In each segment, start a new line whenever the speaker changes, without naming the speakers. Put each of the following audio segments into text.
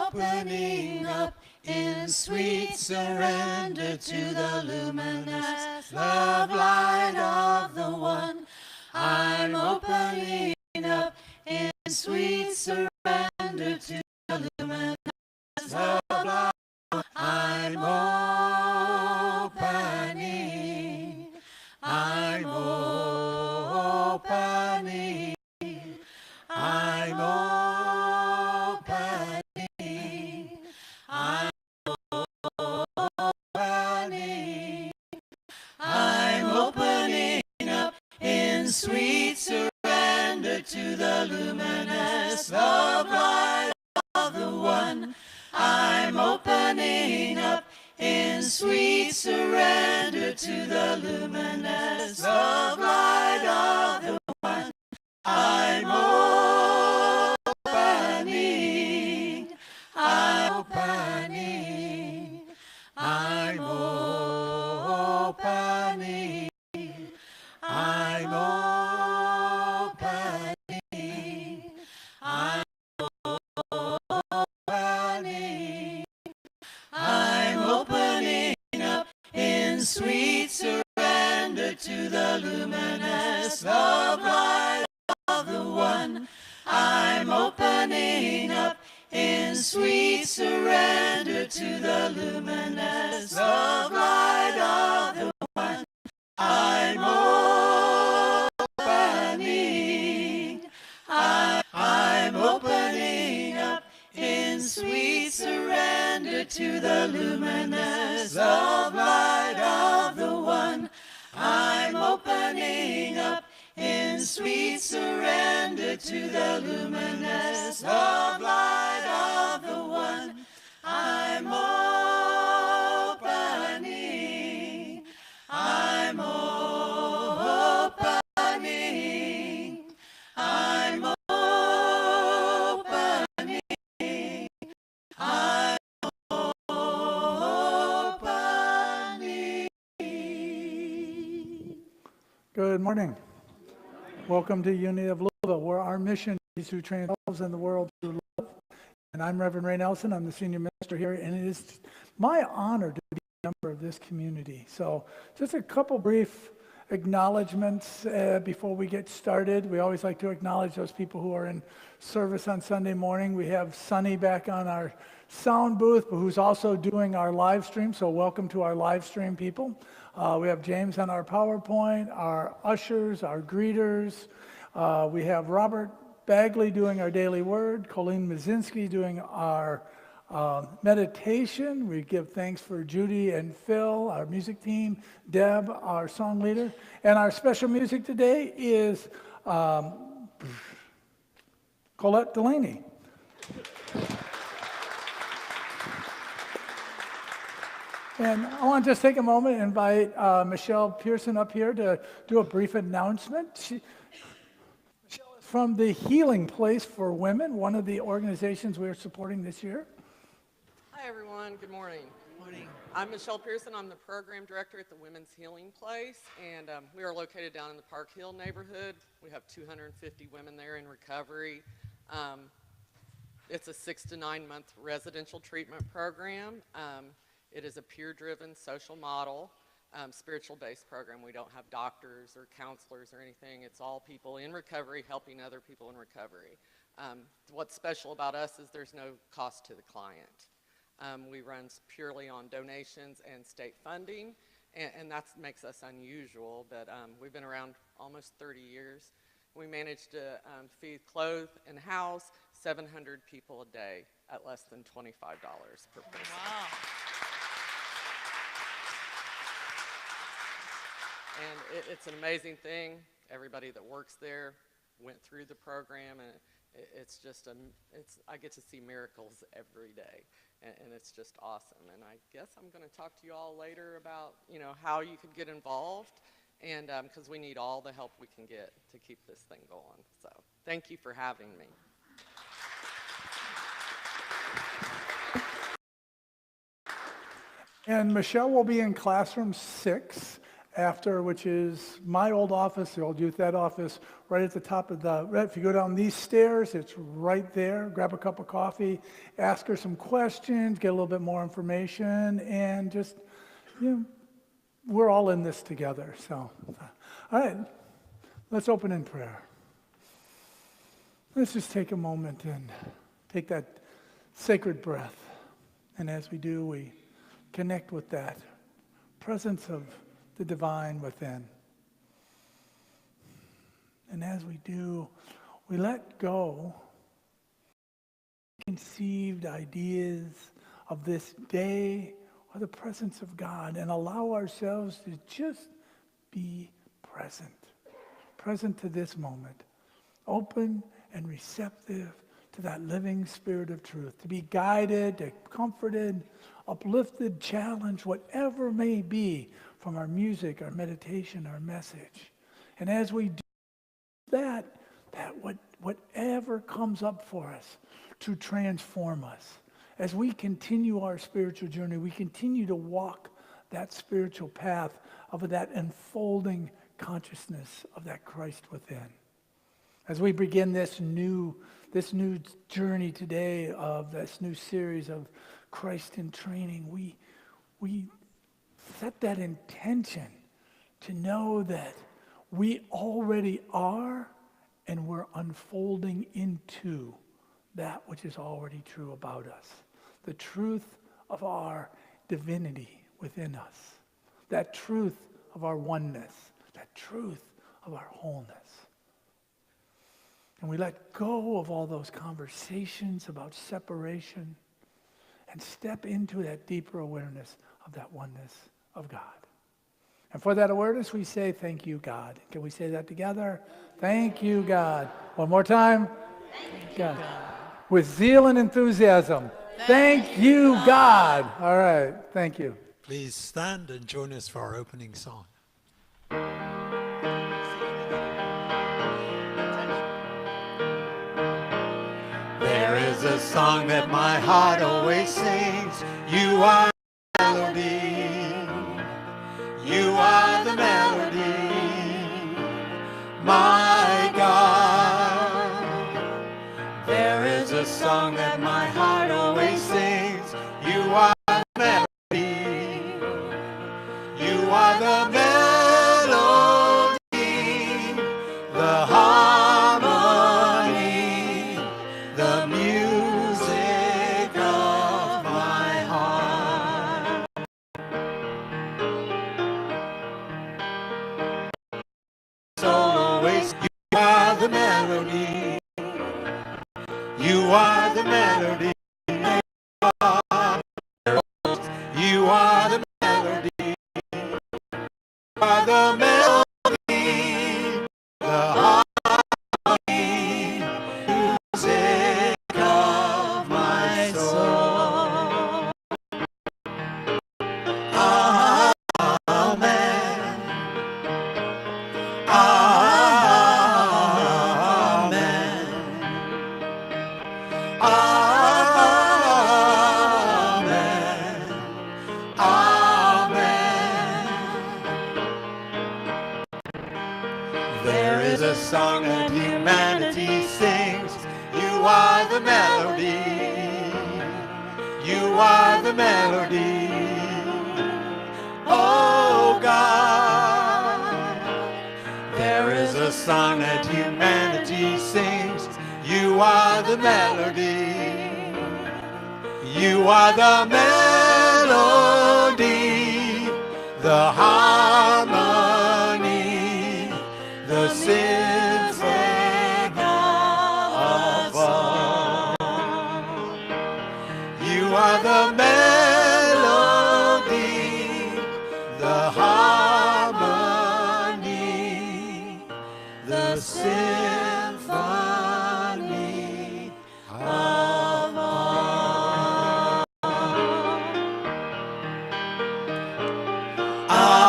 opening up in sweet surrender to the luminous love light of the one. I'm opening up in sweet surrender to the luminous love light. I'm opening. I'm opening. I'm opening. I'm opening. I'm opening up in sweet surrender to the luminous love light of the one. I'm opening up in sweet surrender to the luminous love light of the one. I'm opening. I'm opening. I'm opening. I'm opening. I'm opening. I'm opening up in sweet surrender to the luminous love light of the one. I'm opening up in sweet surrender to the luminous love light of the one. I'm opening. I'm opening up in sweet surrender to the luminous love light of the one. I'm opening up in sweet surrender to the luminous love light of the one. I'm opening. I'm opening. I'm opening. I'm opening.
Good morning. Welcome to Unity of Louisville, where our mission is to train ourselves in the world through love. And I'm Reverend Ray Nelson. I'm the senior minister here, and it is my honor to be a member of this community. So just a couple brief acknowledgments before we get started. We always like to acknowledge those people who are in service on Sunday morning. We have Sunny back on our sound booth, but who's also doing our live stream. So welcome to our live stream people. We have James on our PowerPoint, our ushers, our greeters. We have Robert Bagley doing our daily word, Colleen Musinski doing our meditation. We give thanks for Judy and Phil, our music team, Deb, our song leader. And our special music today is Colette Delaney. And I want to just take a moment and invite Michelle Pearson up here to do a brief announcement. Michelle is from the Healing Place for Women, one of the organizations we're supporting this year.
Hi, everyone. Good morning. Good morning. I'm Michelle Pearson. I'm the program director at the Women's Healing Place, and we are located down in the Park Hill neighborhood. We have 250 women there in recovery. It's a 6 to 9 month residential treatment program. It is a peer-driven social model, spiritual-based program. We don't have doctors or counselors or anything. It's all people in recovery helping other people in recovery. What's special about us is there's no cost to the client. We run purely on donations and state funding, and that makes us unusual, but we've been around almost 30 years. We manage to feed, clothe, and house 700 people a day at less than $25 per person.
Wow.
And it's an amazing thing. Everybody that works there went through the program, and it's just I get to see miracles every day, and it's just awesome. And I guess I'm going to talk to you all later about how you could get involved, and because we need all the help we can get to keep this thing going. So thank you for having me.
And Michelle will be in classroom 6. after, which is my old office, the old youth ed office, right at the top of if you go down these stairs, it's right there. Grab a cup of coffee, ask her some questions, get a little bit more information, and just, we're all in this together. So, all right, let's open in prayer. Let's just take a moment and take that sacred breath. And as we do, we connect with that presence of the divine within. And as we do, we let go conceived ideas of this day or the presence of God and allow ourselves to just be present to this moment, open and receptive to that living Spirit of truth, to be guided, comforted, uplifted, challenged, whatever may be from our music, our meditation, our message. And as we do that whatever comes up for us to transform us, as we continue our spiritual journey, we continue to walk that spiritual path of that unfolding consciousness of that Christ within. As we begin this new journey today of this new series of Christ in training, we set that intention to know that we already are and we're unfolding into that which is already true about us. The truth of our divinity within us. That truth of our oneness. That truth of our wholeness. And we let go of all those conversations about separation and step into that deeper awareness of that oneness of God. And for that awareness, we say, thank you, God. Can we say that together? Thank you, God. One more time. Thank you, God. With zeal and enthusiasm. Thank you, God. All right. Thank you.
Please stand and join us for our opening song.
There is a song that my heart always sings. You are the melody. You are the melody. My God. There is a song that my heart always sings. You are the melody. You are the melody. The harmony. The music of my heart. So always, you are the melody. You are the melody. You are the melody. You are the melody. The harmony. Music of my soul. Amen. Amen. Amen. Amen. There is a song that humanity sings. You are the melody. You are the melody. Oh God. There is a song that humanity sings. You are the melody. You are the melody. The harmony. The symphony of all. You are the melody, the harmony, the symphony of all. Amen.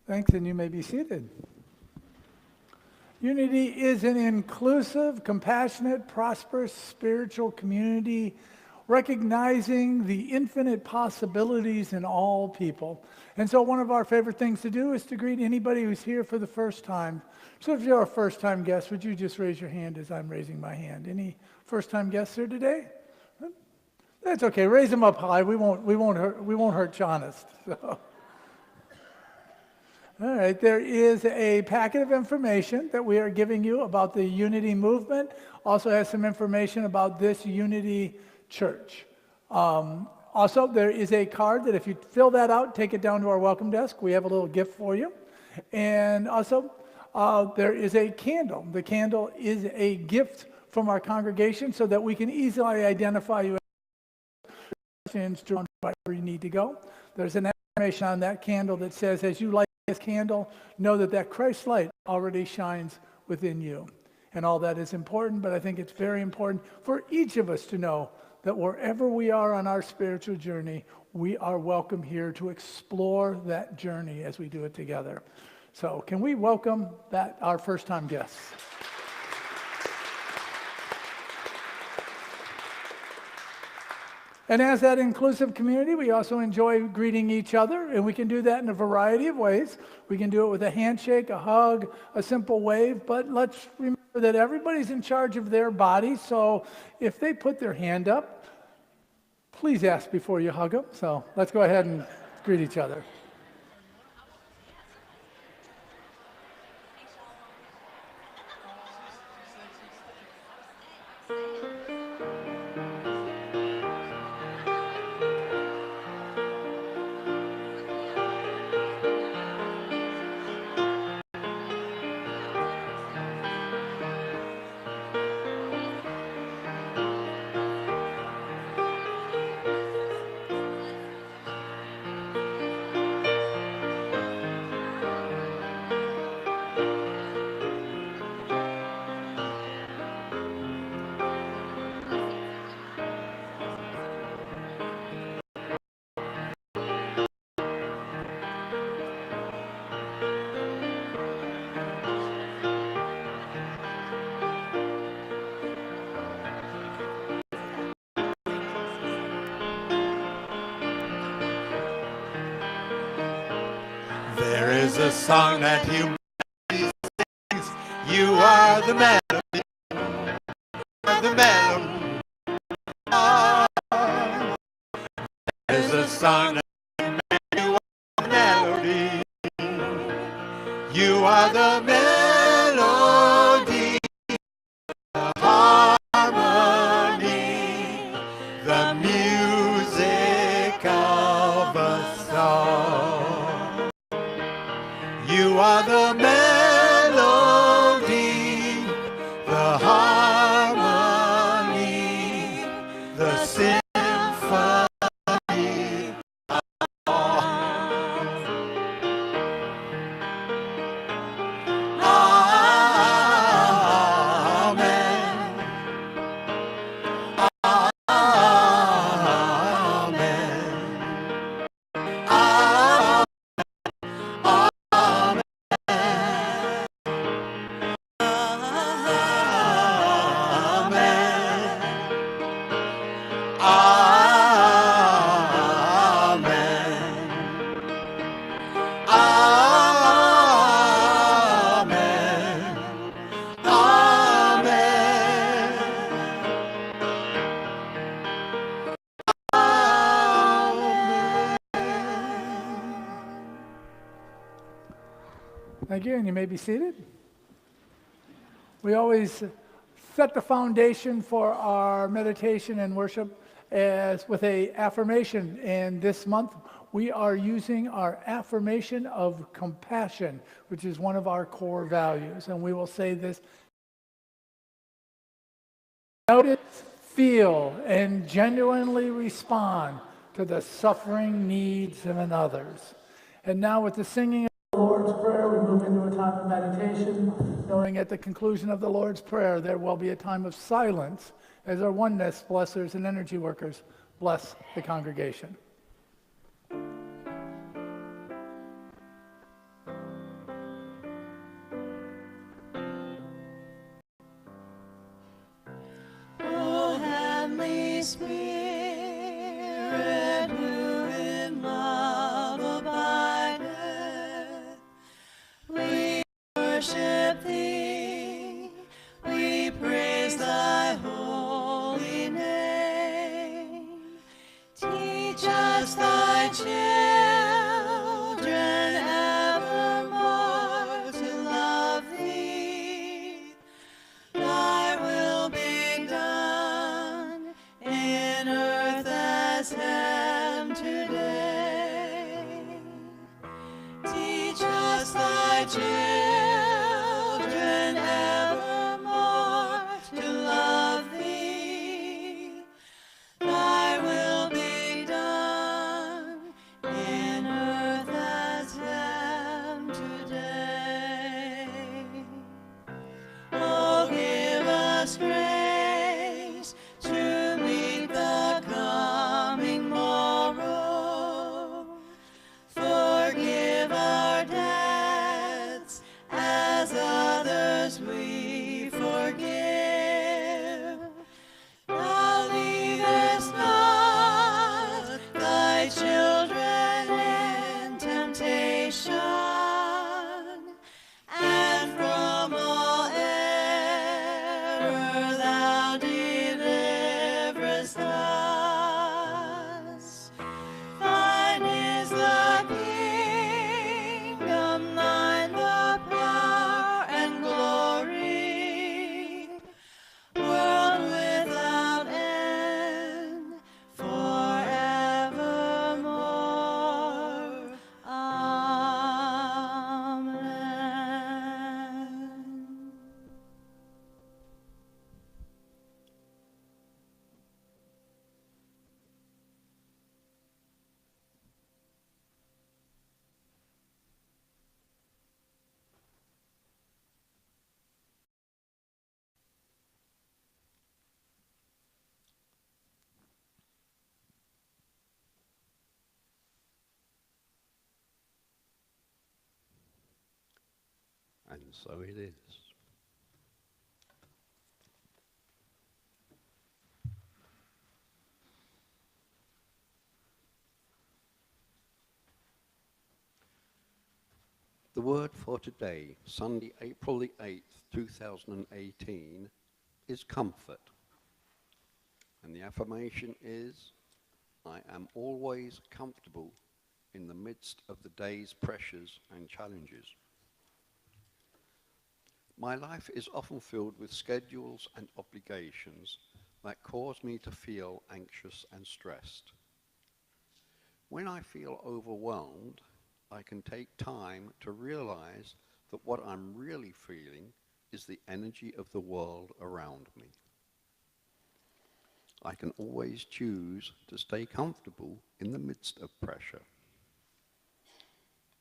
Thanks, and you may be seated. Unity is an inclusive, compassionate, prosperous spiritual community, recognizing the infinite possibilities in all people. And so one of our favorite things to do is to greet anybody who's here for the first time. So if you're a first-time guest, would you just raise your hand as I'm raising my hand? Any first-time guests here today? That's okay. Raise them up high. We won't hurt you, honest. So. All right, there is a packet of information that we are giving you about the Unity movement. Also has some information about this Unity church. Also, there is a card that if you fill that out, take it down to our welcome desk. We have a little gift for you. And also, there is a candle. The candle is a gift from our congregation so that we can easily identify you as wherever you need to go. There's an information on that candle that says, as you light this candle, know that Christ light already shines within you. And all that is important, but I think it's very important for each of us to know that wherever we are on our spiritual journey, we are welcome here to explore that journey as we do it together. So can we welcome our first-time guests? And as that inclusive community, we also enjoy greeting each other, and we can do that in a variety of ways. We can do it with a handshake, a hug, a simple wave, but let's remember that everybody's in charge of their body, so if they put their hand up, please ask before you hug them. So let's go ahead and greet each other.
There is a song that humanity sings. You are the melody. The melody. There is a song that you are the melody. You are the melody, the harmony, the music of a song. You are the melody, the harmony, the symphony.
Thank you, and you may be seated. We always set the foundation for our meditation and worship as with a affirmation, and this month we are using our affirmation of compassion, which is one of our core values, and we will say this: notice, feel, and genuinely respond to the suffering needs of others. And now with the singing of the Lord's Prayer, we move into a time of meditation, knowing at the conclusion of the Lord's Prayer there will be a time of silence as our oneness blessers and energy workers bless the congregation.
worship thee, we praise thy holy name. Teach us thy children evermore to love thee. Thy will be done in earth as heaven today. Teach us thy children evermore to love thee. Thy will be done in earth as heaven today. Oh, give us grace to meet the coming morrow. Forgive our debts as others we forgive. Thou leadest not thy children in temptation, and from all error thou deliverest us. Thine is the kingdom, thine the power and glory, world without end, forevermore. Amen.
And so it is. The word for today, Sunday, April the 8th, 2018, is comfort. And the affirmation is, I am always comfortable in the midst of the day's pressures and challenges. My life is often filled with schedules and obligations that cause me to feel anxious and stressed. When I feel overwhelmed, I can take time to realize that what I'm really feeling is the energy of the world around me. I can always choose to stay comfortable in the midst of pressure.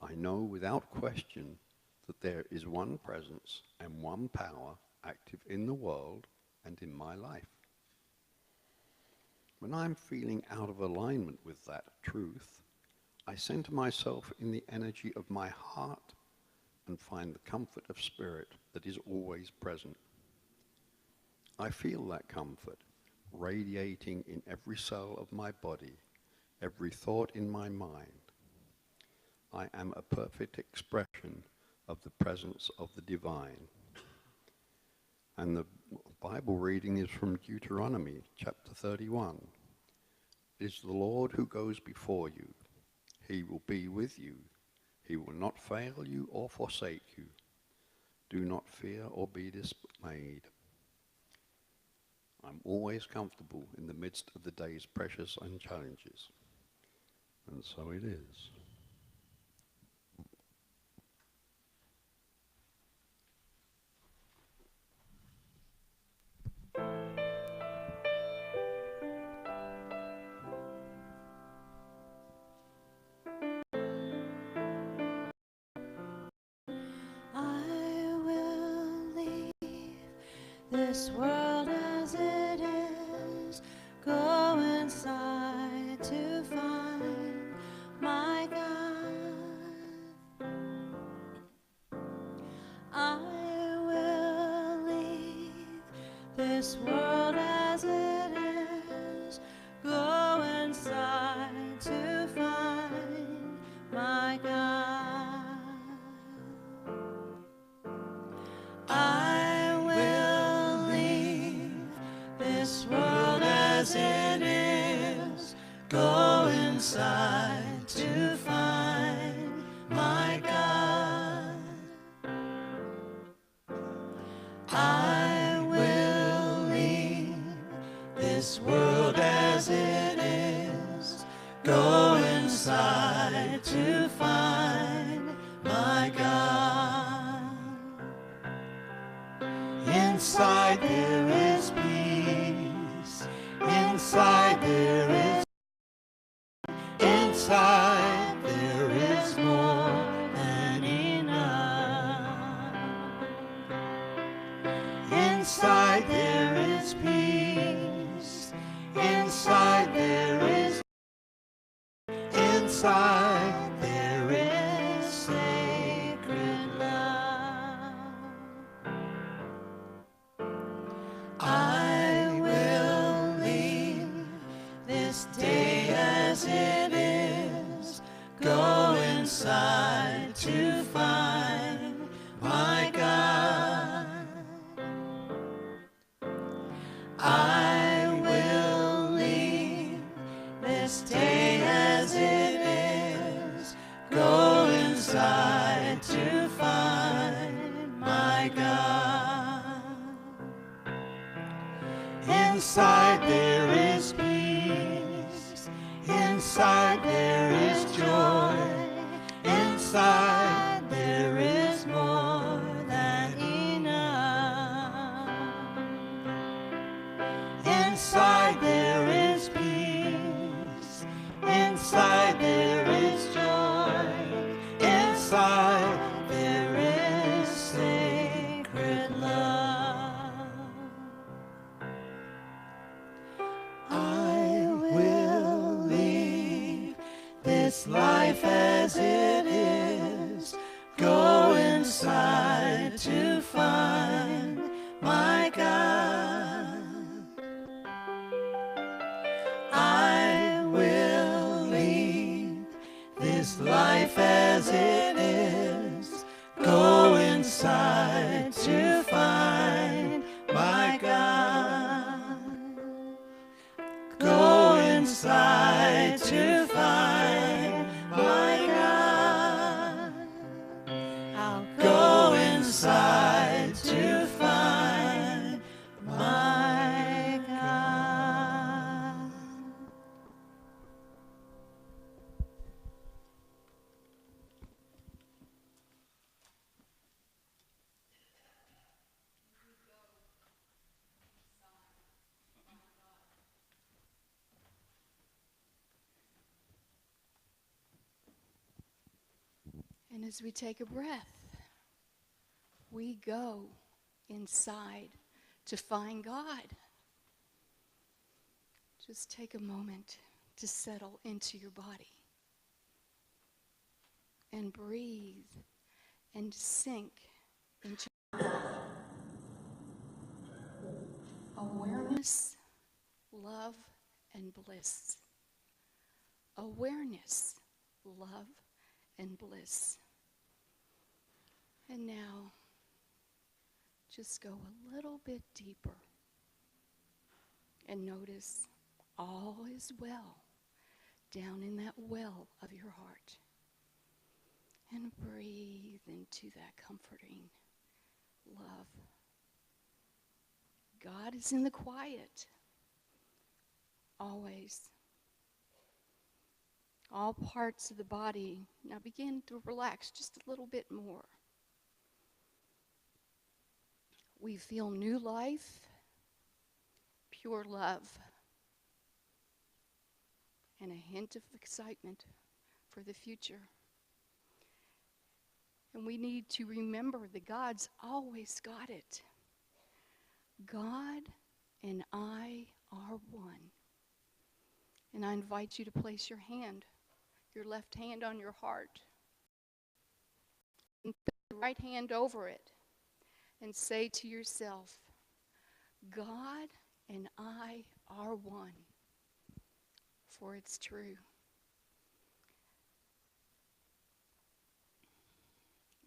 I know without question that there is one presence and one power active in the world and in my life. When I'm feeling out of alignment with that truth, I center myself in the energy of my heart and find the comfort of spirit that is always present. I feel that comfort radiating in every cell of my body, every thought in my mind. I am a perfect expression of the presence of the divine. And the Bible reading is from Deuteronomy chapter 31. It is the Lord who goes before you. He will be with you. He will not fail you or forsake you. Do not fear or be dismayed. I'm always comfortable in the midst of the day's pressures and challenges. And so it is.
I will leave this world as it is, go inside to find my God. I will leave this world as it is, go inside to find my God. there is peace. Inside there is, inside there is more than enough. Inside there is peace. Inside there is, inside there is sacred love. I will leave this day as it is, go inside to find my God. I will leave this day as it is, go inside to find my God. Inside there is peace, inside there is joy, inside there is more than enough. Inside there is peace, inside there is joy, inside there is sacred love. I will leave this life as it is, go inside to find my God. I will leave this life as it is, go inside to find my God. Go inside to find my God. I'll go inside to find my God.
And as we take a breath, we go inside to find God. Just take a moment to settle into your body and breathe and sink into awareness, love, and bliss. Awareness, love, and bliss. And now, just go a little bit deeper and notice all is well down in that well of your heart. And breathe into that comforting love. God is in the quiet, always. All parts of the body now begin to relax just a little bit more. We feel new life, pure love, and a hint of excitement for the future. And we need to remember that God's always got it. God and I are one. And I invite you to place your left hand on your heart, and put the right hand over it, and say to yourself, God and I are one, for it's true.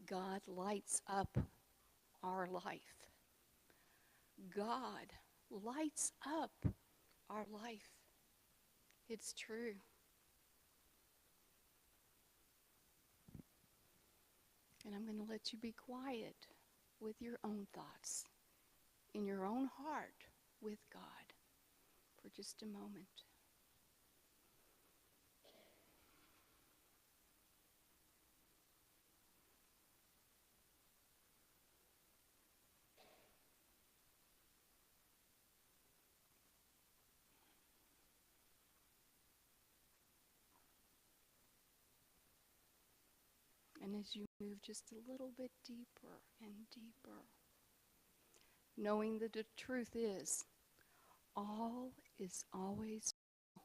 God lights up our life. God lights up our life. It's true. And I'm going to let you be quiet with your own thoughts, in your own heart with God, for just a moment. And as you move just a little bit deeper and deeper, knowing that the truth is, all is always well,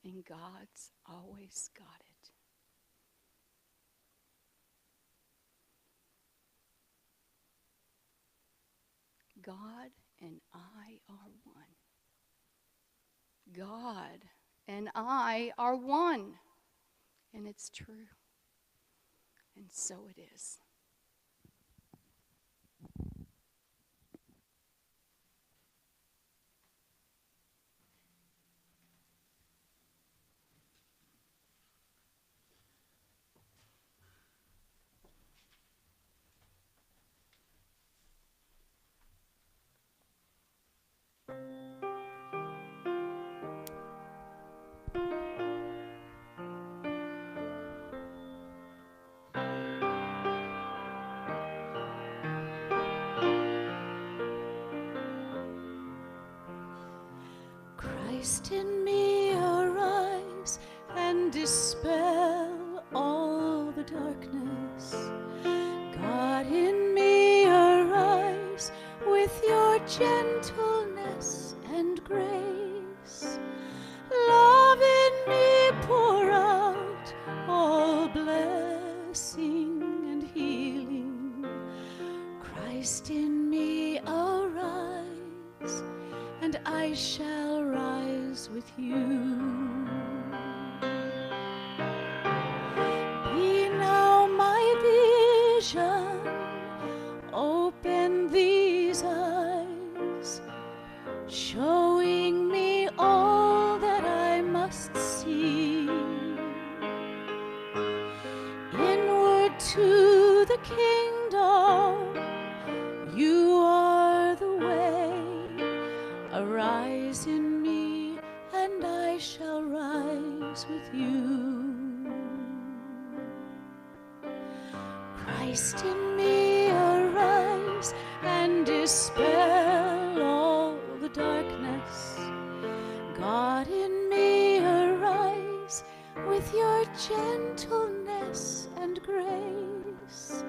and God's always got it. God and I are one. God and I are one. And it's true. And so it is.
Christ in me arise and dispel all the darkness. God in me arise with your gentleness and grace. Love in me pour out all blessing and healing. Christ in me arise, and I shall rise with you. Be now my vision, open these eyes, showing me all that I must see. Inward to the kingdom, you are the way. Arise in me, and I shall rise with you. Christ in me arise and dispel all the darkness. God in me arise with your gentleness and grace.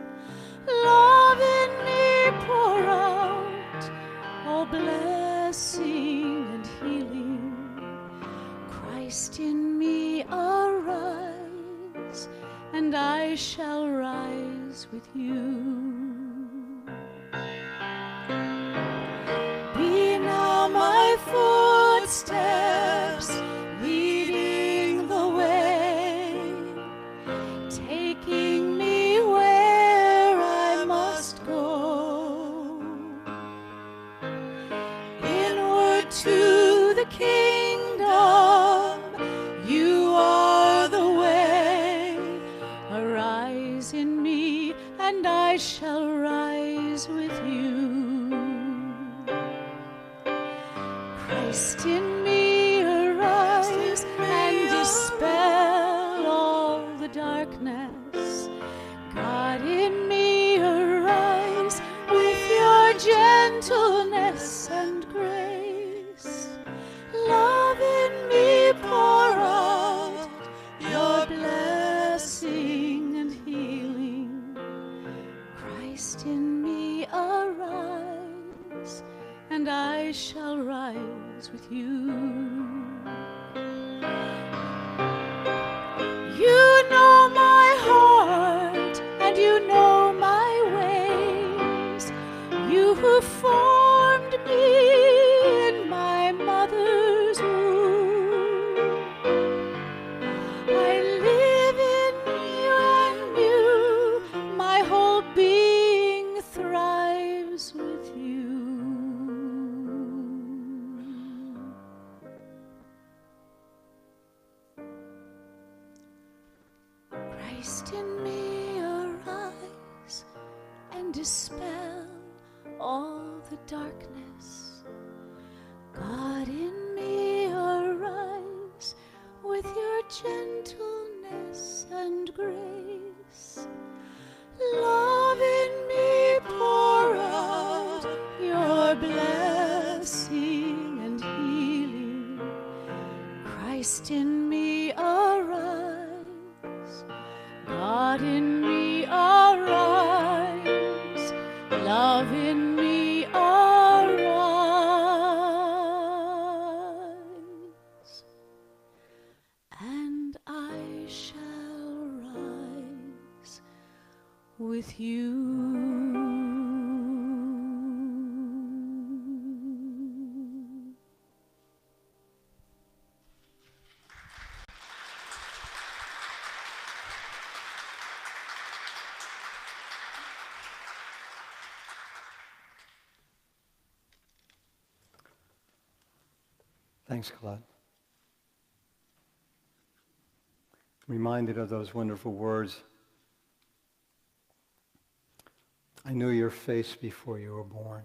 Love in me pour out all blessing and healing. Christ in me arise, and I shall rise with you. Be now my footsteps, leading the way, taking me where I must go. Inward to the kingdom, you are the way. Arise in me, and I shall rise with you. Christ in me arise and dispel all the darkness. God in me arise with your gentleness and grace. Love in me pour out your blessing and healing. Christ in me arise, and I shall rise with you. You know my heart, and you know my ways. You who formed me in my mother's womb. I live in you, and you, my whole being thrives with you. Christ in me arise and dispel all the darkness. God in me arise with your gentleness and grace. Love in me pour out your blessing and healing. Christ in me arise, God in me with you.
Thanks, Colette. Reminded of those wonderful words. I knew your face before you were born.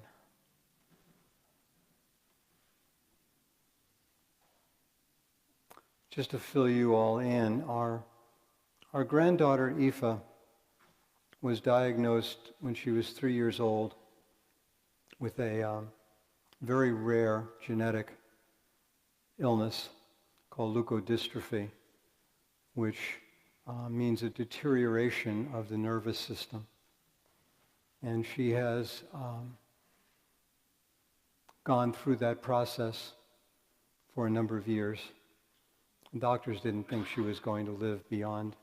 Just to fill you all in, our granddaughter Aoife was diagnosed when she was 3 years old with a very rare genetic illness called leukodystrophy, which means a deterioration of the nervous system. And she has gone through that process for a number of years. Doctors didn't think she was going to live beyond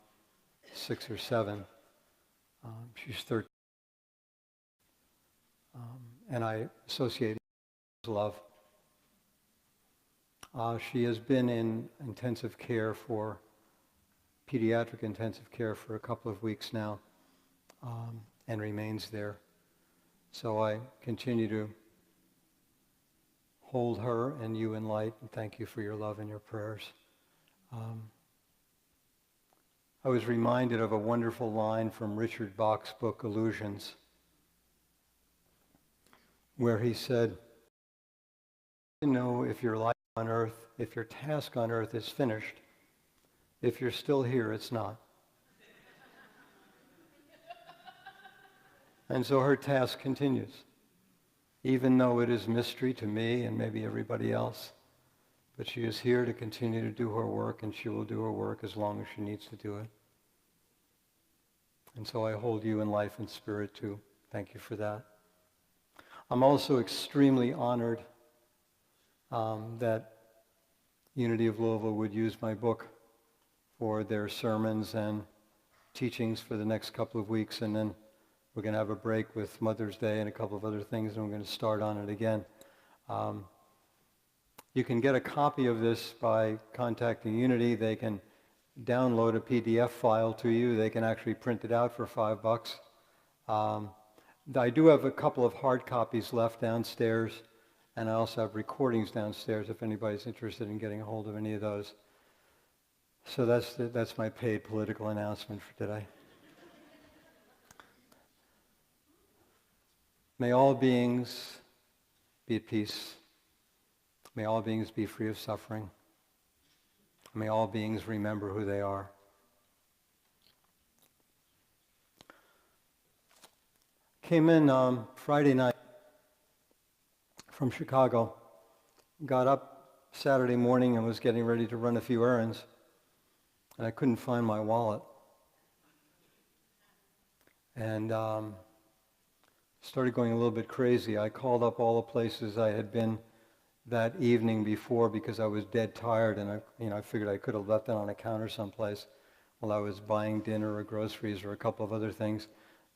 6 or 7. She's 13. And I associate it with love. She has been in intensive care pediatric intensive care for a couple of weeks now, and remains there. So I continue to hold her and you in light, and thank you for your love and your prayers. I was reminded of a wonderful line from Richard Bach's book, Illusions, where he said, "You know if your life on earth, if your task on earth is finished, if you're still here, it's not." And so her task continues, even though it is mystery to me and maybe everybody else. But she is here to continue to do her work, and she will do her work as long as she needs to do it. And so I hold you in life and spirit too. Thank you for that. I'm also extremely honored that Unity of Louisville would use my book for their sermons and teachings for the next couple of weeks, and then we're going to have a break with Mother's Day and a couple of other things, and we're going to start on it again. You can get a copy of this by contacting Unity. They can download a PDF file to you. They can actually print it out for $5. I do have a couple of hard copies left downstairs, and I also have recordings downstairs if anybody's interested in getting a hold of any of those. So that's my paid political announcement for today. May all beings be at peace. May all beings be free of suffering. May all beings remember who they are. Came in Friday night from Chicago. Got up Saturday morning and was getting ready to run a few errands. And I couldn't find my wallet. And started going a little bit crazy. I called up all the places I had been that evening before because I was dead tired, and I figured I could have left it on a counter someplace while I was buying dinner or groceries or a couple of other things.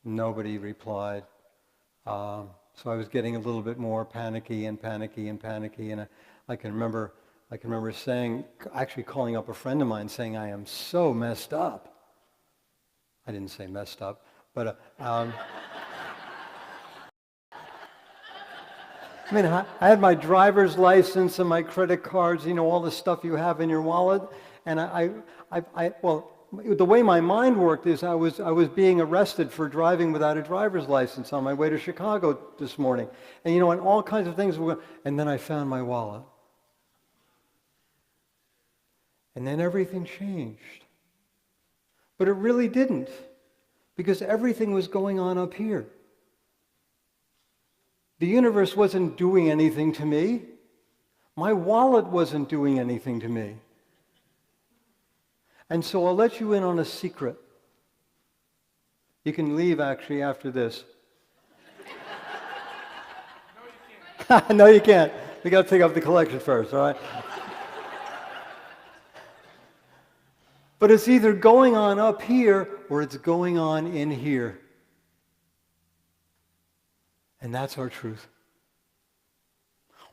Nobody replied. So I was getting a little bit more panicky, and I can remember saying, actually calling up a friend of mine saying, "I am so messed up." I didn't say messed up, but I mean, I had my driver's license and my credit cards, all the stuff you have in your wallet, and well, the way my mind worked is I was being arrested for driving without a driver's license on my way to Chicago this morning, and and all kinds of things were, and then I found my wallet. And then everything changed. But it really didn't, because everything was going on up here. The universe wasn't doing anything to me. My wallet wasn't doing anything to me. And so I'll let you in on a secret. You can leave actually after this. No, you can't. No, you can't. We got to take up the collection first, all right? But it's either going on up here or it's going on in here. And that's our truth.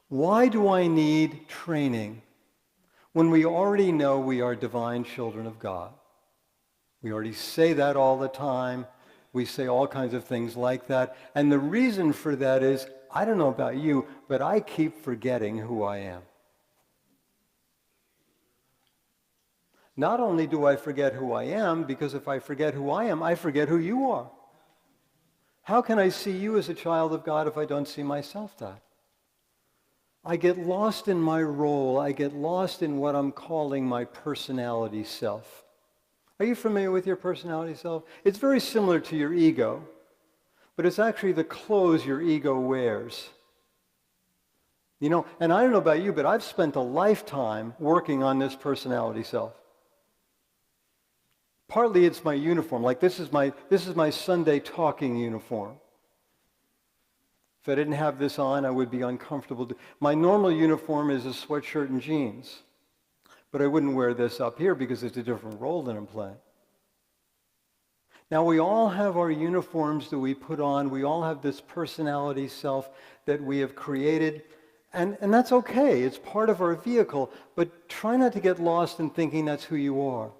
Why do I need training when we already know we are divine children of God? We already say that all the time. We say all kinds of things like that. And the reason for that is, I don't know about you, but I keep forgetting who I am. Not only do I forget who I am, because if I forget who I am, I forget who you are. How can I see you as a child of God if I don't see myself that? I get lost in my role. I get lost in what I'm calling my personality self. Are you familiar with your personality self? It's very similar to your ego, but it's actually the clothes your ego wears. You know, and I don't know about you, but I've spent a lifetime working on this personality self. Partly it's my uniform, like this is my Sunday talking uniform. If I didn't have this on, I would be uncomfortable. My normal uniform is a sweatshirt and jeans. But I wouldn't wear this up here because it's a different role that I'm playing. Now, we all have our uniforms that we put on. We all have this personality self that we have created. And that's okay. It's part of our vehicle. But try not to get lost in thinking that's who you are.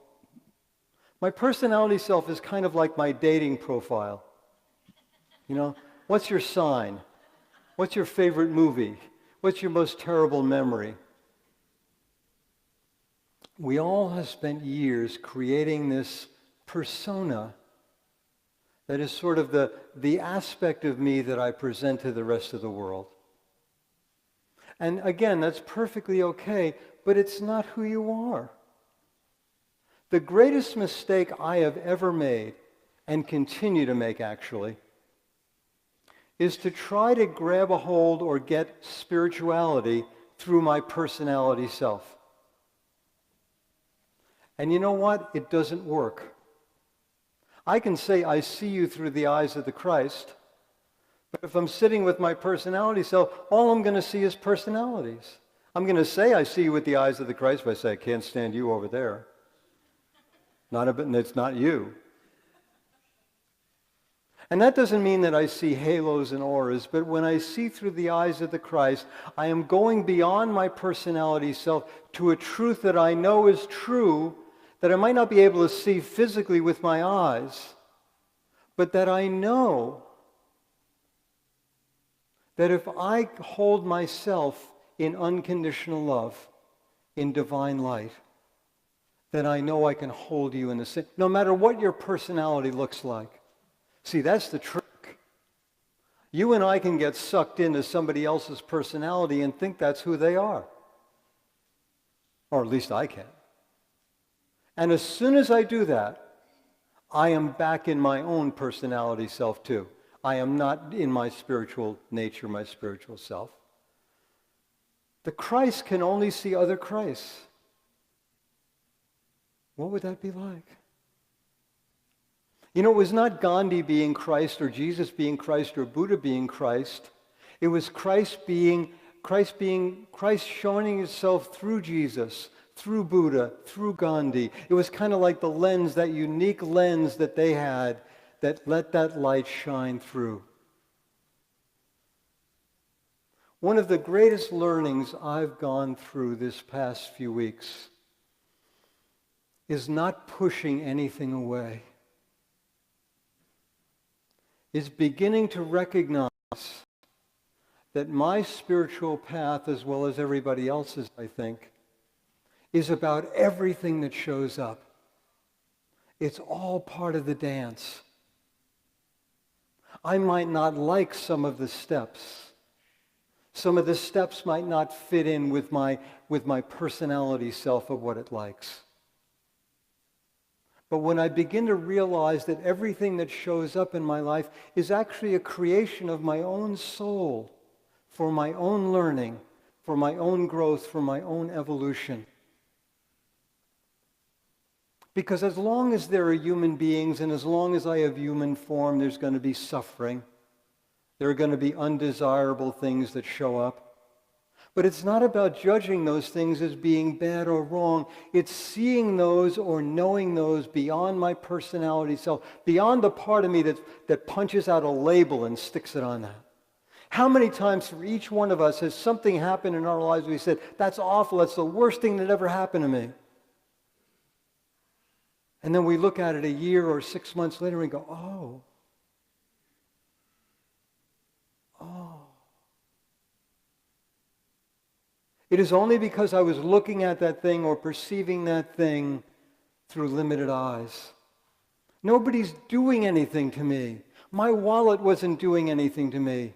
My personality self is kind of like my dating profile. You know, what's your sign? What's your favorite movie? What's your most terrible memory? We all have spent years creating this persona that is sort of the aspect of me that I present to the rest of the world. And again, that's perfectly okay, but it's not who you are. The greatest mistake I have ever made, and continue to make actually, is to try to grab a hold or get spirituality through my personality self. And you know what? It doesn't work. I can say I see you through the eyes of the Christ, but if I'm sitting with my personality self, all I'm going to see is personalities. I'm going to say I see you with the eyes of the Christ, but I say I can't stand you over there. Not a bit, and it's not you. And that doesn't mean that I see halos and auras, but when I see through the eyes of the Christ, I am going beyond my personality self to a truth that I know is true, that I might not be able to see physically with my eyes, but that I know that if I hold myself in unconditional love, in divine light, then I know I can hold you in the same, no matter what your personality looks like. See, that's the trick. You and I can get sucked into somebody else's personality and think that's who they are. Or at least I can. And as soon as I do that, I am back in my own personality self too. I am not in my spiritual nature, my spiritual self. The Christ can only see other Christs. What would that be like? You know, it was not Gandhi being Christ or Jesus being Christ or Buddha being Christ. It was Christ showing himself through Jesus, through Buddha, through Gandhi. It was kind of like the lens, that unique lens that they had that let that light shine through. One of the greatest learnings I've gone through this past few weeks is not pushing anything away. Is beginning to recognize that my spiritual path, as well as everybody else's, I think, is about everything that shows up. It's all part of the dance. I might not like some of the steps. Some of the steps might not fit in with my personality self of what it likes. But when I begin to realize that everything that shows up in my life is actually a creation of my own soul, for my own learning, for my own growth, for my own evolution. Because as long as there are human beings and as long as I have human form, there's going to be suffering. There are going to be undesirable things that show up. But it's not about judging those things as being bad or wrong. It's seeing those or knowing those beyond my personality self, beyond the part of me that punches out a label and sticks it on that. How many times for each one of us has something happened in our lives we said, that's awful, that's the worst thing that ever happened to me. And then we look at it a year or 6 months later and go, oh. It is only because I was looking at that thing or perceiving that thing through limited eyes. Nobody's doing anything to me. My wallet wasn't doing anything to me.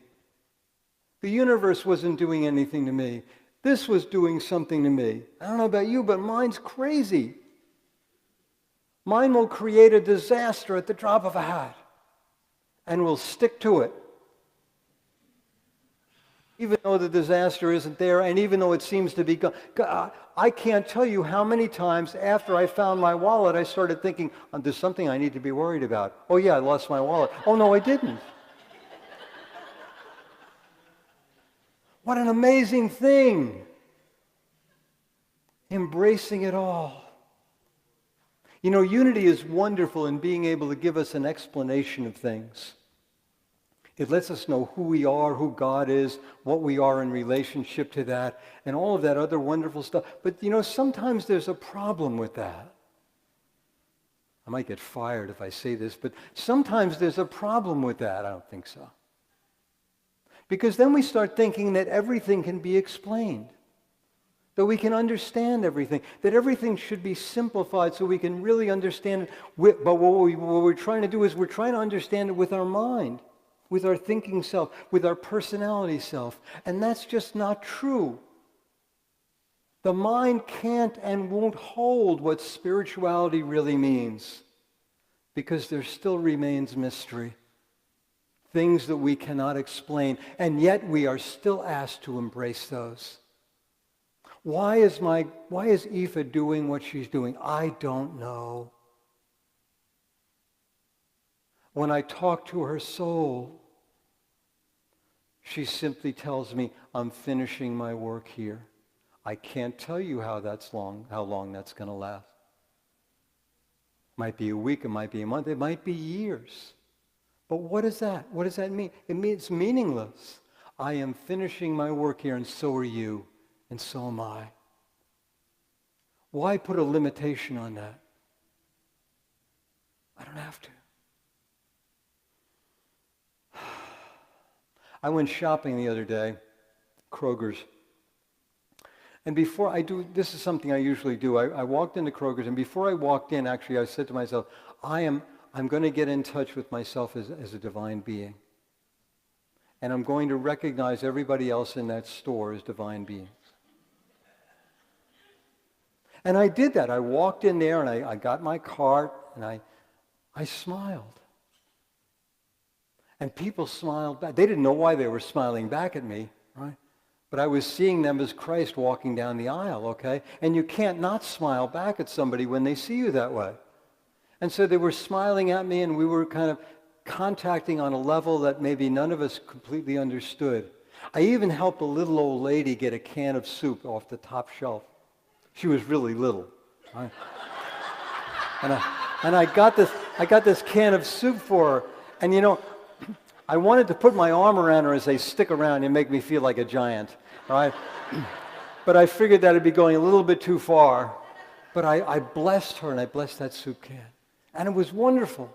The universe wasn't doing anything to me. This was doing something to me. I don't know about you, but mine's crazy. Mine will create a disaster at the drop of a hat, and will stick to it. Even though the disaster isn't there, and even though it seems to be gone. I can't tell you how many times after I found my wallet, I started thinking, there's something I need to be worried about. Oh yeah, I lost my wallet. Oh no, I didn't. What an amazing thing. Embracing it all. You know, unity is wonderful in being able to give us an explanation of things. It lets us know who we are, who God is, what we are in relationship to that, and all of that other wonderful stuff. But, you know, sometimes there's a problem with that. I might get fired if I say this, but sometimes there's a problem with that. I don't think so. Because then we start thinking that everything can be explained, that we can understand everything, that everything should be simplified so we can really understand it. But what we're trying to do is we're trying to understand it with our mind, with our thinking self, with our personality self. And that's just not true. The mind can't and won't hold what spirituality really means, because there still remains mystery. Things that we cannot explain, and yet we are still asked to embrace those. Why is Aoife doing what she's doing? I don't know. When I talk to her soul, she simply tells me, I'm finishing my work here. I can't tell you how long that's going to last. It might be a week, it might be a month, it might be years. But what is that? What does that mean? It means it's meaningless. I am finishing my work here, and so are you, and so am I. Why put a limitation on that? I don't have to. I went shopping the other day, Kroger's. And before I do, this is something I usually do. I walked into Kroger's, and before I walked in, actually, I said to myself, I'm going to get in touch with myself as a divine being. And I'm going to recognize everybody else in that store as divine beings. And I did that. I walked in there, and I got my cart, and I smiled. And people smiled back. They didn't know why they were smiling back at me, right? But I was seeing them as Christ walking down the aisle, okay? And you can't not smile back at somebody when they see you that way. And so they were smiling at me, and we were kind of contacting on a level that maybe none of us completely understood. I even helped a little old lady get a can of soup off the top shelf. She was really little, right? And I got this can of soup for her, and you know, I wanted to put my arm around her and say, stick around and make me feel like a giant, right? But I figured that would be going a little bit too far. But I blessed her, and I blessed that soup can. And it was wonderful.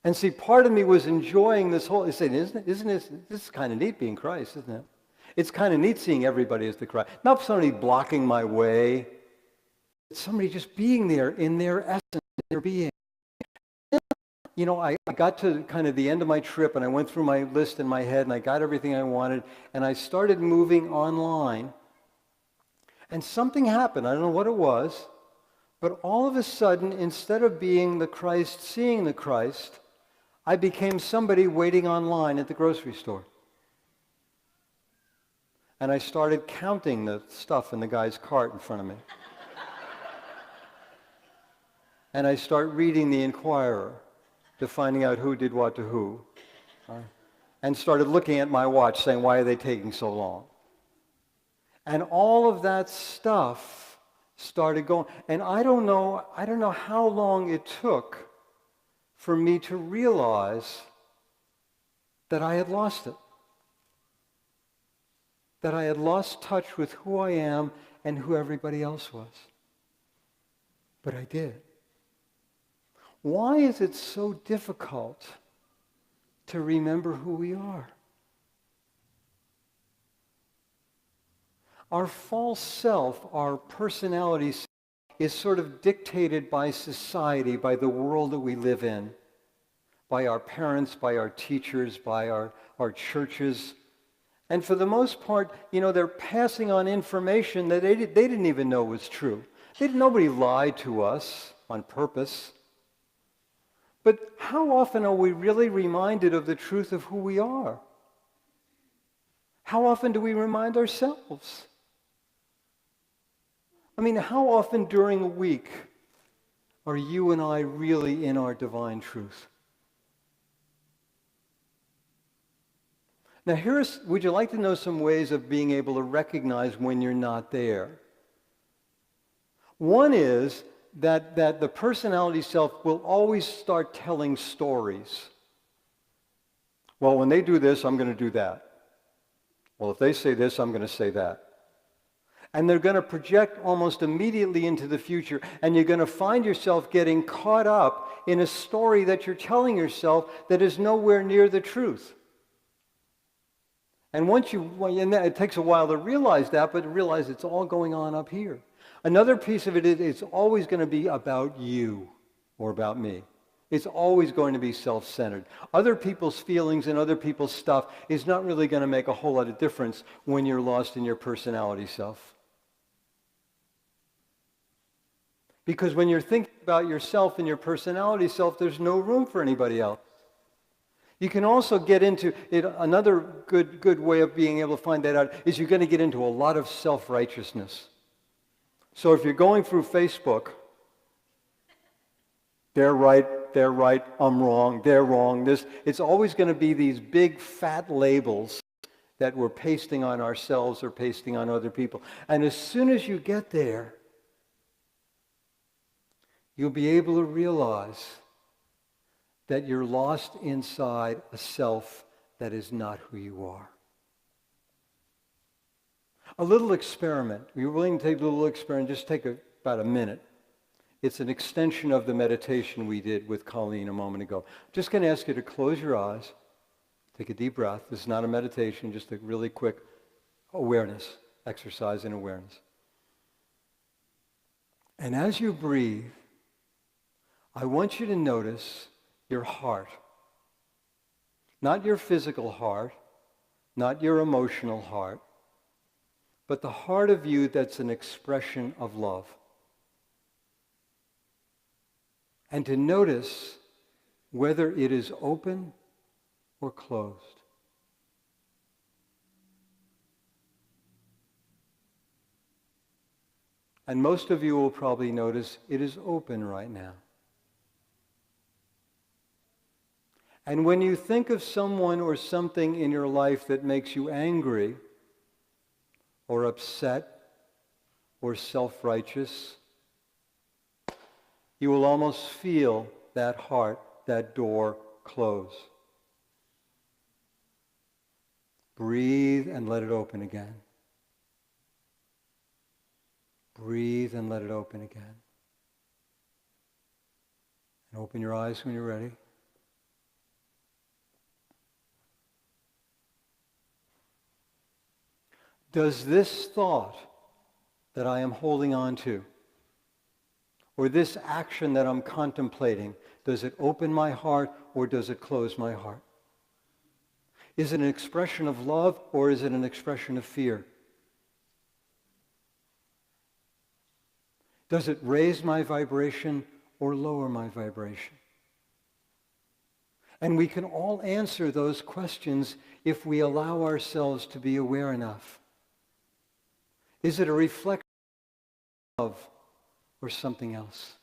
And see, part of me was enjoying this whole, saying, isn't this is kind of neat being Christ, isn't it? It's kind of neat seeing everybody as the Christ. Not somebody blocking my way. It's somebody just being there in their essence, in their being. You know, I got to kind of the end of my trip, and I went through my list in my head, and I got everything I wanted, and I started moving online. And something happened. I don't know what it was, but all of a sudden, instead of being the Christ seeing the Christ, I became somebody waiting online at the grocery store. And I started counting the stuff in the guy's cart in front of me. And I start reading the Inquirer to finding out who did what to who. And started looking at my watch saying, why are they taking so long? And all of that stuff started going. And I don't know how long it took for me to realize that I had lost it. that I had lost touch with who I am and who everybody else was. But I did. Why is it so difficult to remember who we are? Our false self, our personality, is sort of dictated by society, by the world that we live in, by our parents, by our teachers, by our churches. And for the most part, they're passing on information that they didn't even know was true. Nobody lied to us on purpose. But how often are we really reminded of the truth of who we are? How often do we remind ourselves? I mean, how often during a week are you and I really in our divine truth? Now would you like to know some ways of being able to recognize when you're not there? One is that the personality self will always start telling stories. Well, when they do this, I'm going to do that. Well, if they say this, I'm going to say that. And they're going to project almost immediately into the future, and you're going to find yourself getting caught up in a story that you're telling yourself that is nowhere near the truth. And it takes a while to realize that, but realize it's all going on up here. Another piece of it is it's always going to be about you or about me. It's always going to be self-centered. Other people's feelings and other people's stuff is not really going to make a whole lot of difference when you're lost in your personality self. Because when you're thinking about yourself and your personality self, there's no room for anybody else. You can also get into it. Another good way of being able to find that out is you're going to get into a lot of self-righteousness. So if you're going through Facebook, they're right, I'm wrong, they're wrong. It's always going to be these big fat labels that we're pasting on ourselves or pasting on other people. And as soon as you get there, you'll be able to realize that you're lost inside a self that is not who you are. A little experiment. You're willing to take a little experiment? Just take about a minute. It's an extension of the meditation we did with Colleen a moment ago. Just going to ask you to close your eyes, take a deep breath. This is not a meditation, just a really quick awareness, exercise in awareness. And as you breathe, I want you to notice your heart. Not your physical heart, not your emotional heart, but the heart of you that's an expression of love. And to notice whether it is open or closed. And most of you will probably notice it is open right now. And when you think of someone or something in your life that makes you angry or upset or self-righteous, you will almost feel that heart, that door close. Breathe and let it open again. Breathe and let it open again. And open your eyes when you're ready. Does this thought that I am holding on to, or this action that I'm contemplating, does it open my heart or does it close my heart? Is it an expression of love or is it an expression of fear? Does it raise my vibration or lower my vibration? And we can all answer those questions if we allow ourselves to be aware enough. Is it a reflection of love or something else?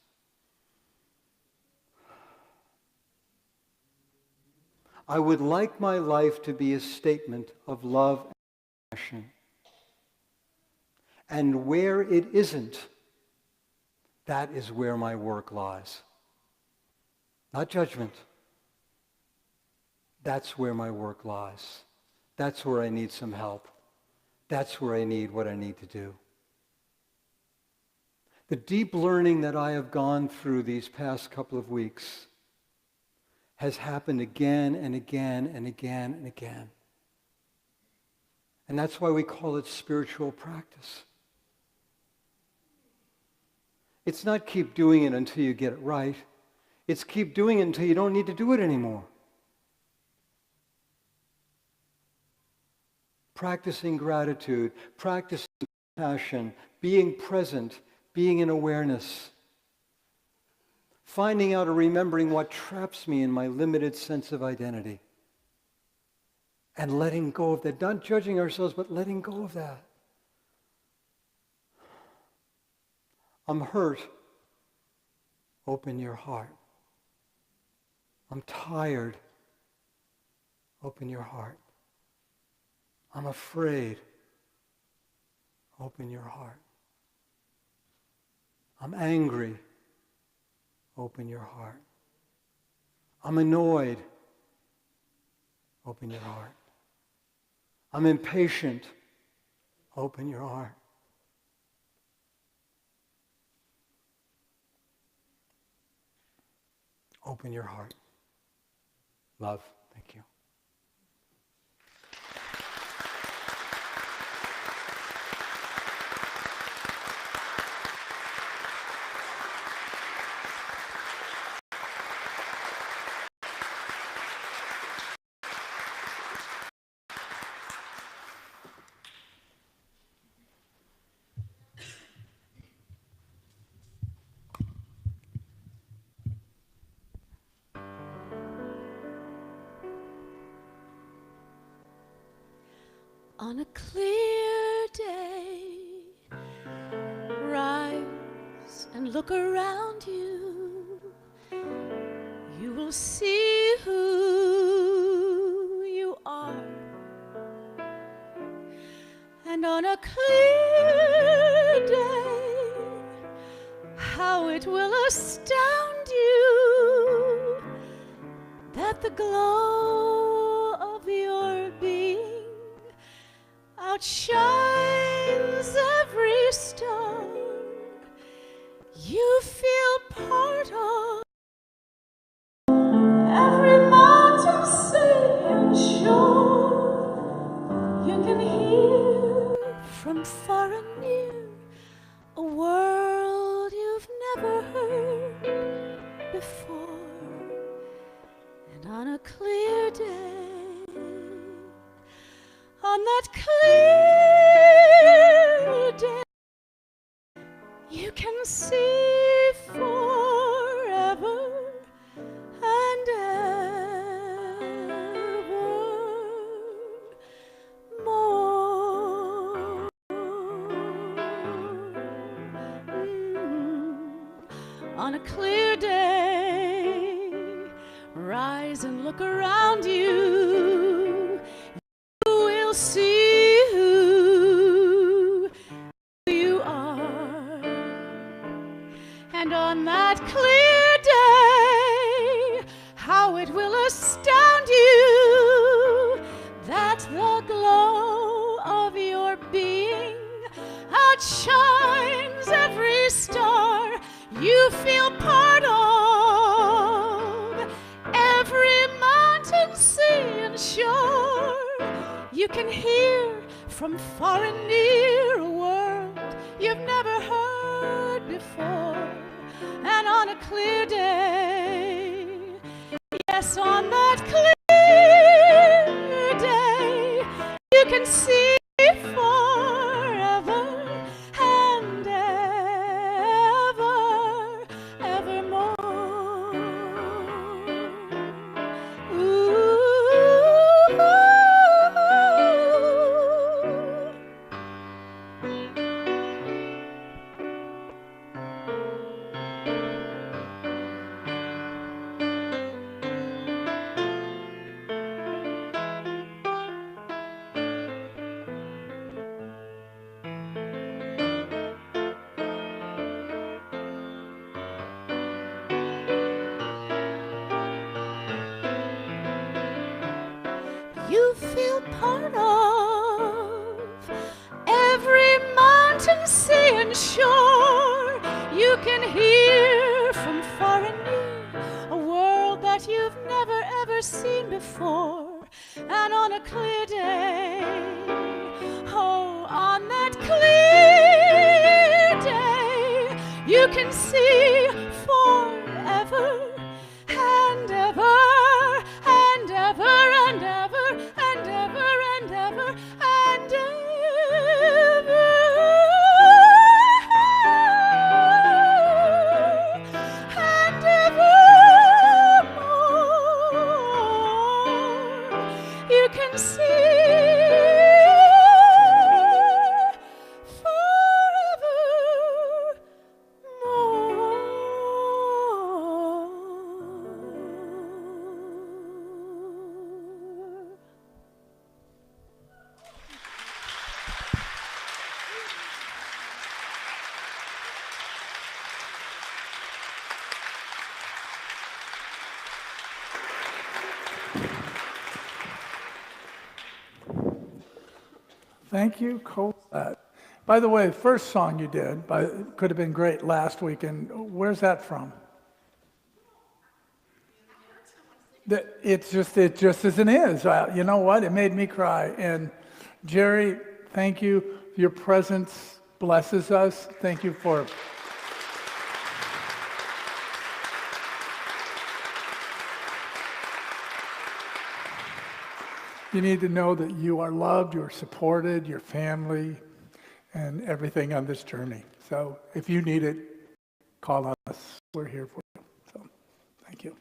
I would like my life to be a statement of love and passion. And where it isn't, that is where my work lies. Not judgment. That's where my work lies. That's where I need some help. That's where I need what I need to do. The deep learning that I have gone through these past couple of weeks has happened again and again and again and again. And that's why we call it spiritual practice. It's not keep doing it until you get it right. It's keep doing it until you don't need to do it anymore. Practicing gratitude, practicing compassion, being present, being in awareness. Finding out or remembering what traps me in my limited sense of identity. And letting go of that. Not judging ourselves, but letting go of that. I'm hurt. Open your heart. I'm tired. Open your heart. I'm afraid. Open your heart. I'm angry. Open your heart. I'm annoyed. Open your heart. I'm impatient. Open your heart. Open your heart. Love. Thank you.
On a clear day, rise and look around you. You will see who you are. And on a clear day, how it will astound you that the glow of your being outshines every star. You feel part of every mountain, sea, and shore. You can hear from far and near a world you've never heard before. And on a clear day, on that clear day, you can see forever and ever more. On a clear day, rise and look around you. You'll see who you are. And on that clear day, how it will astound you that the glow of your being outshines every star you feel part of, every mountain, sea, and shore. You can hear from far and near a world you've never heard before. And on a clear day, yes, on that clear day, you can see forever and ever, evermore. Ooh. You feel part of every mountain, sea, and shore. You can hear from far and near a world that you've never ever seen before. And on a clear day, oh, on that clear day, you can see forever and ever and ever and ever and ever and ever and ever and evermore. You can see
Thank you, Colette. By the way, the first song you did could have been great last weekend. Where's that from? It's just as it is. You know what? It made me cry. And Gerry, thank you. Your presence blesses us. Thank you for... You need to know that you are loved, you're supported, your family, and everything on this journey. So if you need it, call on us. We're here for you. So thank you.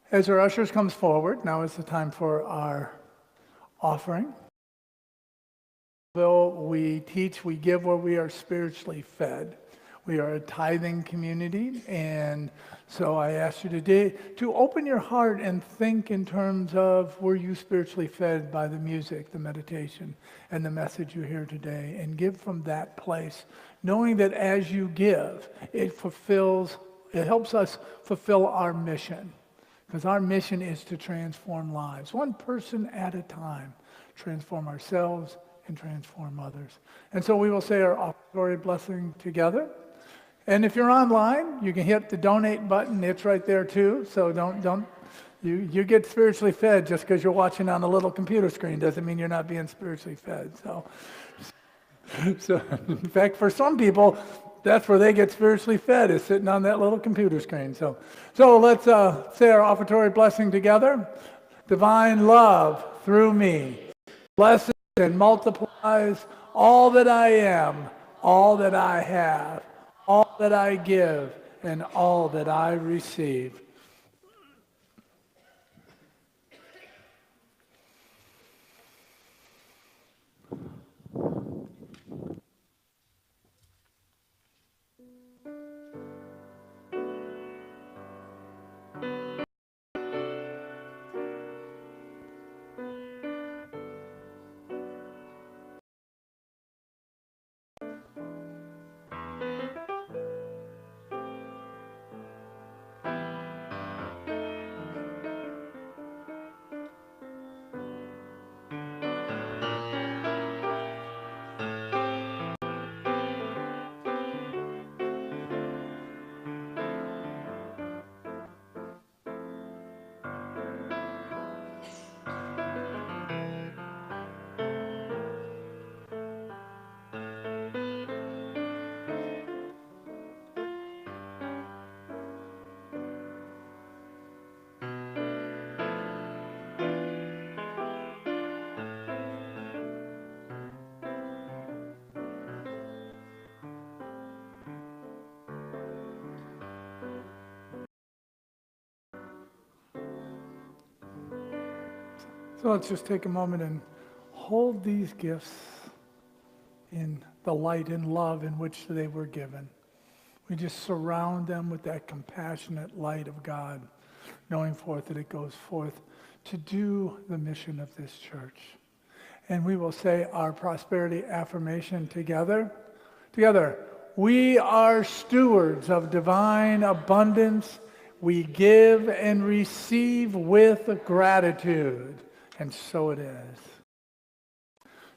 As our ushers comes forward, now is the time for our offering. Though we teach, we give where we are spiritually fed. We are a tithing community, and so I ask you today to open your heart and think in terms of, were you spiritually fed by the music, the meditation, and the message you hear today, and give from that place, knowing that as you give, it helps us fulfill our mission, because our mission is to transform lives, one person at a time, transform ourselves and transform others. And so we will say our offertory blessing together. And if you're online, you can hit the donate button. It's right there too. So you get spiritually fed just because you're watching on a little computer screen. Doesn't mean you're not being spiritually fed. So in fact, for some people, that's where they get spiritually fed, is sitting on that little computer screen. So let's say our offertory blessing together. Divine love through me blesses and multiplies all that I am, all that I have, all that I give, and all that I receive. So let's just take a moment and hold these gifts in the light and love in which they were given. We just surround them with that compassionate light of God, knowing forth that it goes forth to do the mission of this church. And we will say our prosperity affirmation together. Together, we are stewards of divine abundance. We give and receive with gratitude. And so it is.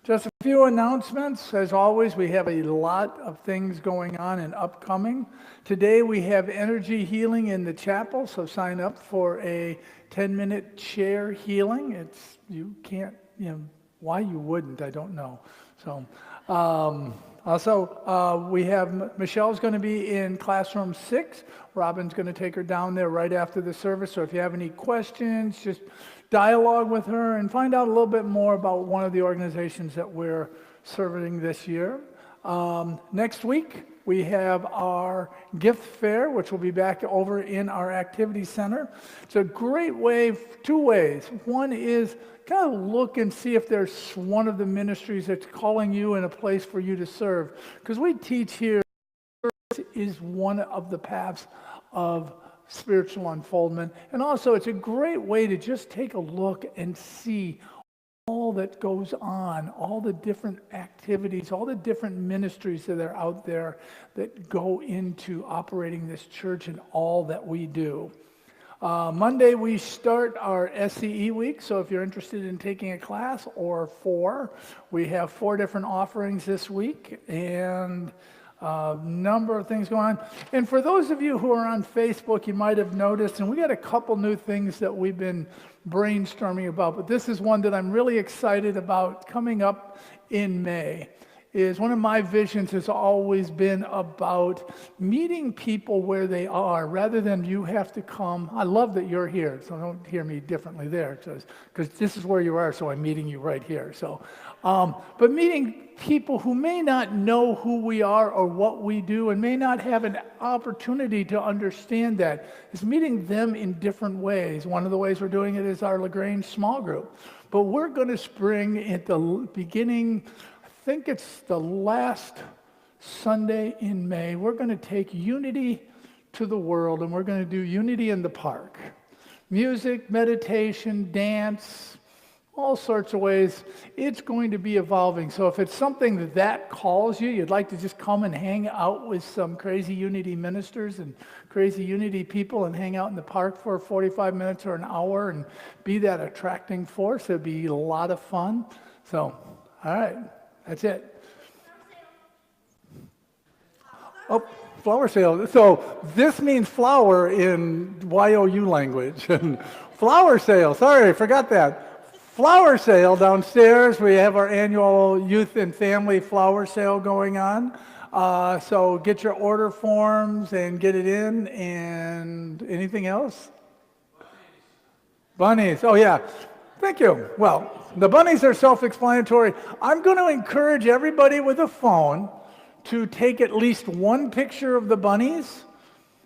Just Few announcements. As always, we have a lot of things going on and upcoming. Today we have energy healing in the chapel, so sign up for a 10-minute chair healing. You can't, why you wouldn't, I don't know. So also we have Michelle's going to be in classroom 6. Robin's going to take her down there right after the service. So if you have any questions, just dialogue with her and find out a little bit more about one of the organizations that we're serving this year. Next week, we have our gift fair, which will be back over in our activity center. It's a great way, 2 ways. One is kind of look and see if there's one of the ministries that's calling you in a place for you to serve. Because we teach here, is one of the paths of spiritual unfoldment. And also, it's a great way to just take a look and see all that goes on, all the different activities, all the different ministries that are out there that go into operating this church and all that we do. Monday, we start our SCE week, so if you're interested in taking a class or 4, we have 4 different offerings this week, and a number of things going on. And for those of you who are on Facebook, you might have noticed, and we got a couple new things that we've been brainstorming about, but this is one that I'm really excited about coming up in May. Is one of my visions has always been about meeting people where they are rather than you have to come. I love that you're here, so don't hear me differently there, because this is where you are, so I'm meeting you right here. So, but meeting people who may not know who we are or what we do and may not have an opportunity to understand that is meeting them in different ways. One of the ways we're doing it is our LaGrange small group. But we're going to spring at the beginning, I think it's the last Sunday in May, we're going to take unity to the world, and we're going to do unity in the park. Music, meditation, dance, all sorts of ways. It's going to be evolving. So if it's something that calls you, you'd like to just come and hang out with some crazy unity ministers and crazy unity people and hang out in the park for 45 minutes or an hour and be that attracting force, it'd be a lot of fun. So, all right. That's it. Oh, flower sale. So this means flower in YOU language. Flower sale. Sorry, I forgot that. Flower sale downstairs. We have our annual youth and family flower sale going on. So get your order forms and get it in. And anything else? Bunnies. Oh, yeah. Thank you. Well, the bunnies are self-explanatory. I'm going to encourage everybody with a phone to take at least one picture of the bunnies.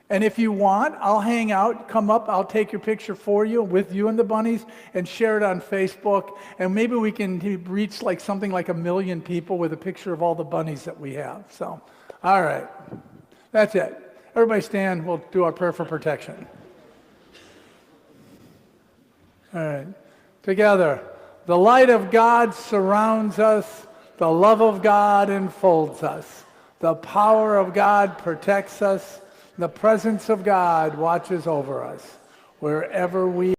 And if you want, I'll hang out, come up, I'll take your picture for you, with you and the bunnies, and share it on Facebook. And maybe we can reach like something like 1 million people with a picture of all the bunnies that we have. So, all right. That's it. Everybody stand. We'll do our prayer for protection. All right. Together. The light of God surrounds us. The love of God enfolds us. The power of God protects us. The presence of God watches over us. Wherever we